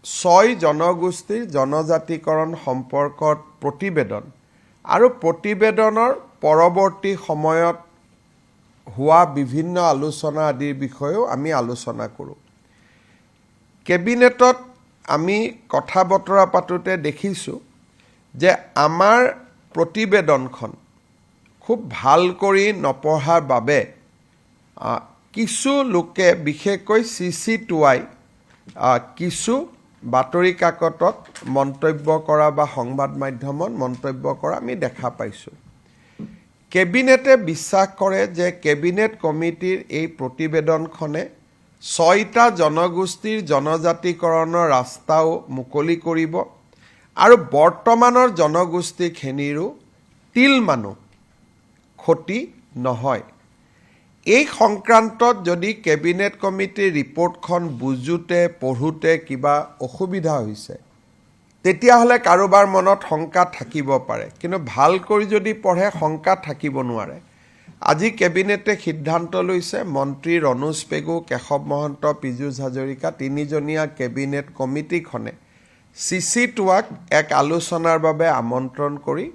6 জনগোষ্ঠীৰ জনজাতিকৰণ সম্পৰ্কত প্ৰতিবেদন আৰু প্ৰতিবেদনৰ পৰৱৰ্তী সময়ত হোৱা বিভিন্ন আলোচনা আদিৰ বিষয়েও আমি আলোচনা কৰোঁ। কেবিনেটত আমি কথা বতৰা পাতোতে দেখিছোঁ যে আমাৰ প্ৰতিবেদনখন খুব ভাল কৰি নপঢ়াৰ বাবে কিছু লোকে বিশেষকৈ CC2I কিছু বাতৰি কাকতত মন্তব্য কৰা বা সংবাদ মাধ্যমত মন্তব্য কৰা আমি দেখা পাইছোঁ। কেবিনেটে বিশ্বাস কৰে যে কেবিনেট কমিটিৰ এই প্ৰতিবেদনখনে 6টা জনগোষ্ঠীৰ জনজাতিকৰণৰ ৰাস্তাও মুকলি কৰিব আৰু বৰ্তমানৰ জনগোষ্ঠীখিনিৰো তিল মানুহ ক্ষতি নহয়। এই সংক্ৰান্তত যদি কেবিনেট কমিটিৰ ৰিপৰ্টখন বুজোতে পঢ়োতে কিবা অসুবিধা হৈছে তেতিয়াহ'লে কাৰোবাৰ মনত শংকা থাকিব পাৰে, কিন্তু ভাল কৰি যদি পঢ়ে শংকা থাকিব নোৱাৰে। আজি কেবিনেটে সিদ্ধান্ত লৈছে মন্ত্ৰী ৰণোজ পেগু, কেশৱ মহন্ত, পীযুষ হাজৰিকা তিনিজনীয়া কেবিনেট কমিটিখনে CC2Iক এক আলোচনাৰ বাবে আমন্ত্ৰণ কৰি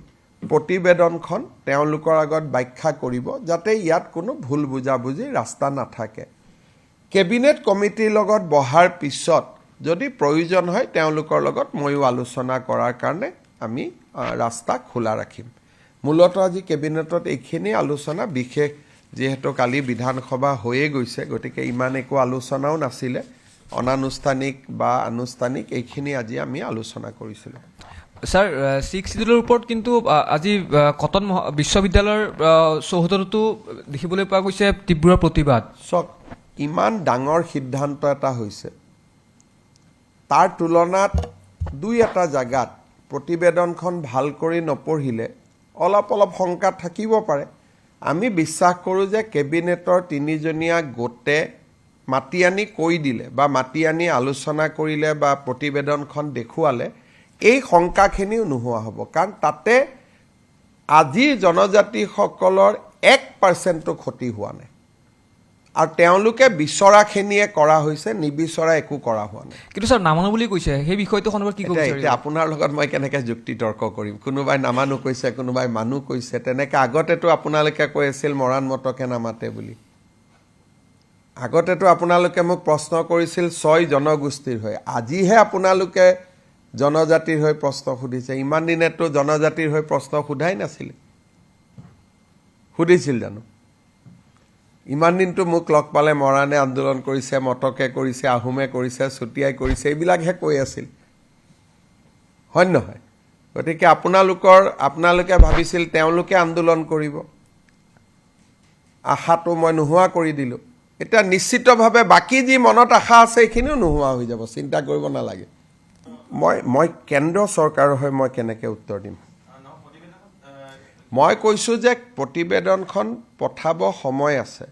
প্ৰতিবেদনখন তেওঁলোকৰ আগত ব্যাখ্যা কৰিব যাতে ইয়াত কোনো ভুল বুজাবুজিৰ ৰাস্তা নাথাকে। কেবিনেট কমিটিৰ লগত বহাৰ পিছত যদি প্ৰয়োজন হয় তেওঁলোকৰ লগত ময়ো আলোচনা কৰাৰ কাৰণে আমি ৰাস্তা খোলা ৰাখিম। মূলতঃ আজি কেবিনেটত এইখিনি আলোচনা, বিশেষ যিহেতু কালি বিধানসভা হৈয়ে গৈছে গতিকে ইমান একো আলোচনাও নাছিলে, অনানুষ্ঠানিক বা আনুষ্ঠানিক এইখিনি আজি আমি আলোচনা কৰিছিলোঁ। স্যাৰ 6 শিডিউলৰ ওপৰত কিন্তু আজি কটন বিশ্ববিদ্যালয়ৰ চৌহদতো দেখিবলৈ পোৱা গৈছে তীব্ৰ প্ৰতিবাদ। চাওক, ইমান ডাঙৰ সিদ্ধান্ত এটা হৈছে, তাৰ তুলনাত দুই এটা জাগাত প্ৰতিবেদনখন ভাল কৰি নপঢ়িলে অলপ শংকা থাকিব পাৰে। আমি বিশ্বাস কৰোঁ যে কেবিনেটৰ তিনিজনীয়া গোটে মাতি আনি কৈ দিলে বা মাতি আনি আলোচনা কৰিলে বা প্ৰতিবেদনখন দেখুৱালে এই শংকাখিনিও নোহোৱা হ'ব, কাৰণ তাতে আজিৰ জনজাতিসকলৰ 1% ক্ষতি হোৱা নাই আৰু তেওঁলোকে বিচৰাখিনিয়ে কৰা হৈছে, নিবিচৰা একো কৰা হোৱা নাই। কিন্তু স্যাৰ নামানো বুলি কৈছে, সেই বিষয়টো সন্দৰ্ভত কি ক'ব? এতিয়া আপোনাৰ লগত মই কেনেকৈ যুক্তি তৰ্ক কৰিম? কোনোবাই নামানো কৈছে, কোনোবাই মানুহ কৈছে, তেনেকৈ আগতেতো আপোনালোকে কৈ আছিল মৰাণ মটকে নামাতে বুলি। আগতেতো আপোনালোকে মোক প্ৰশ্ন কৰিছিল 6 জনগোষ্ঠীৰ হৈ, আজিহে আপোনালোকে জনজাতিৰ হৈ প্ৰশ্ন সুধিছে। ইমান দিনেতো জনজাতিৰ হৈ প্ৰশ্ন সোধাই নাছিলে, সুধিছিল জানো? ইমান দিনটো মোক লগ পালে মৰাণে আন্দোলন কৰিছে, মটকে কৰিছে, আহোমে কৰিছে, চুতীয়াই কৰিছে, এইবিলাকহে কৈ আছিল, হয় নহয়? গতিকে আপোনালোকে ভাবিছিল তেওঁলোকে আন্দোলন কৰিব, আশাটো মই নোহোৱা কৰি দিলোঁ। এতিয়া নিশ্চিতভাৱে বাকী যি মনত আশা আছে এইখিনিও নোহোৱা হৈ যাব, চিন্তা কৰিব নালাগে। মই কেন্দ্ৰ চৰকাৰৰ হৈ মই কেনেকৈ উত্তৰ দিম? মই কৈছোঁ যে প্ৰতিবেদনখন পঠাব সময় আছে,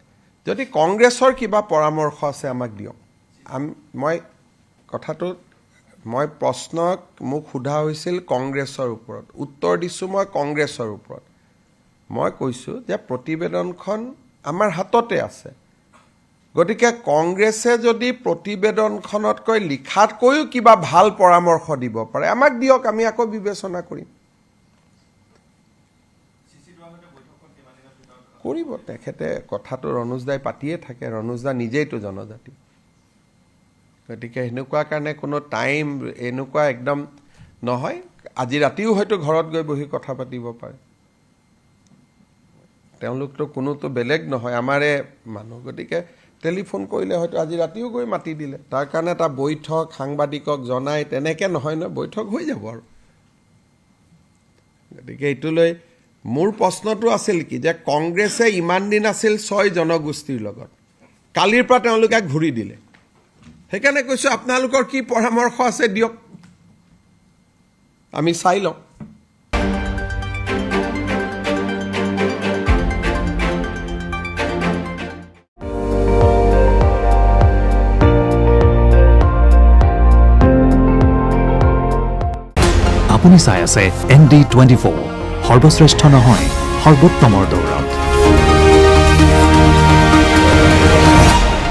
যদি কংগ্ৰেছৰ কিবা পৰামৰ্শ আছে আমাক দিয়ক। মই প্ৰশ্নক মোক সোধা হৈছিল কংগ্ৰেছৰ ওপৰত, উত্তৰ দিছোঁ মই কংগ্ৰেছৰ ওপৰত। মই কৈছোঁ যে প্ৰতিবেদনখন আমাৰ হাততে আছে, গতিকে কংগ্ৰেছে যদি প্ৰতিবেদনখনতকৈ লিখাতকৈও কিবা ভাল পৰামৰ্শ দিব পাৰে আমাক দিয়ক, আমি আকৌ বিবেচনা কৰিম। কৰিব তেখেতে, কথাটো ৰণোজদাই পাতিয়ে থাকে, ৰণোজদা নিজেইতো জনজাতি, গতিকে সেনেকুৱা কাৰণে কোনো টাইম এনেকুৱা একদম নহয়। আজি ৰাতিও হয়তো ঘৰত গৈ বহি কথা পাতিব পাৰে, তেওঁলোকতো কোনোতো বেলেগ নহয়, আমাৰে মানুহ। গতিকে টেলিফোন কৰিলে হয়তো আজি ৰাতিও গৈ মাতি দিলে, তাৰ কাৰণে এটা বৈঠক সাংবাদিকক জনাই তেনেকৈ নহয় নহয়, বৈঠক হৈ যাব আৰু। গতিকে এইটোলৈ মোৰ প্ৰশ্নটো আছিল কি, যে কংগ্ৰেছে ইমান দিন আছিল 6 জনগোষ্ঠীৰ লগত, কালিৰ পৰা তেওঁলোকে ঘূৰি দিলে। সেইকাৰণে কৈছোঁ আপোনালোকৰ কি পৰামৰ্শ আছে দিয়ক, আমি চাই লওঁ। আপুনি চাই আছে ND24, সৰ্বশ্ৰেষ্ঠ নহয় সৰ্বোত্তমৰ দৌৰা।